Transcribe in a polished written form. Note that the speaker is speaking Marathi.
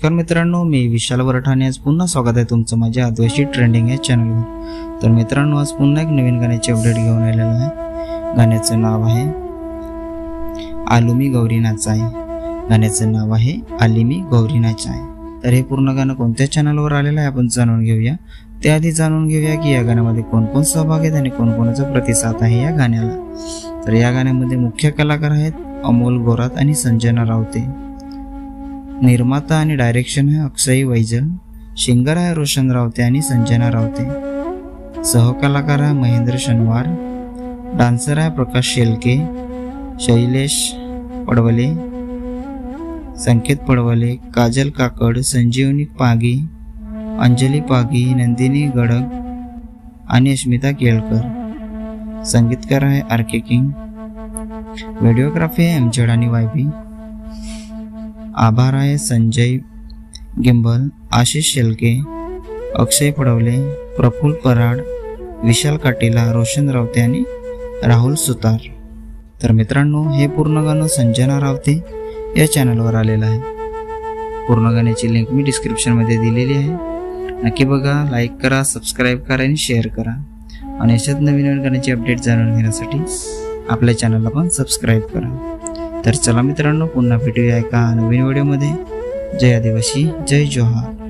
नमस्कार मित्रांनो, मी विशाल वरठाणे। आज पुन्हा स्वागत आहे तुमचं माझ्या आदिवासी ट्रेंडिंग या चॅनलवर। तर मित्रांनो, आज पुन्हा एक नवीन गाण्याचे अपडेट घेऊन आलेलो आहे। गाण्याचं नाव आहे आलुमी गौरी नाचाय। गाण्याचं नाव आहे आलिमी गौरी नाचाय। तर हे पूर्ण गाणं कोणत्या चॅनलवर आलेलं आहे आपण जाणून घेऊया। त्याआधी जाणून घेऊया की या गाण्यामध्ये कोण कोण सहभागी आहेत आणि कोणकोणाचा प्रतिसाद आहे या गाण्याला। तर या गाण्यामध्ये मुख्य कलाकार आहेत अमोल गोरात आणि संजना रावते। निर्माता आणि डायरेक्शन है अक्षय वैजल। सिंगर है रोशन रावते आणि संजना रावते। सहकलाकार है महेंद्र शनवार। डान्सर है प्रकाश शेलके, शैलेश पडवले, संकेत पडवले, काजल काकड, संजीवनी पागी, अंजली पागी, नंदिनी गडग आणि अस्मिता केळकर। संगीतकार है आर.के. किंग। वीडियोग्राफी है एमजेड आणि वायबी। आभार आहे संजय गिंबल, आशिष शेलके, अक्षय पडवले, प्रफुल्ल पराड, विशाल काटेला, रोशन रावते आणि राहुल सुतार। तर मित्रांनो, हे पूर्ण गाणं संजना रावते या चॅनलवर आलेलं आहे। पूर्ण गाण्याची लिंक मी डिस्क्रिप्शन मध्ये दिलेली आहे। नक्की बघा, लाईक करा, सबस्क्राईब करा आणि शेअर करा। आणि अशाच नवीन गाण्याचे अपडेट जाणून घेण्यासाठी आपल्या चॅनलला पण सबस्क्राईब करा। तर चला मित्रांनो, पुन्हा भेटूया एका नवीन व्हिडिओमध्ये। जय आदिवासी, जय जोहार।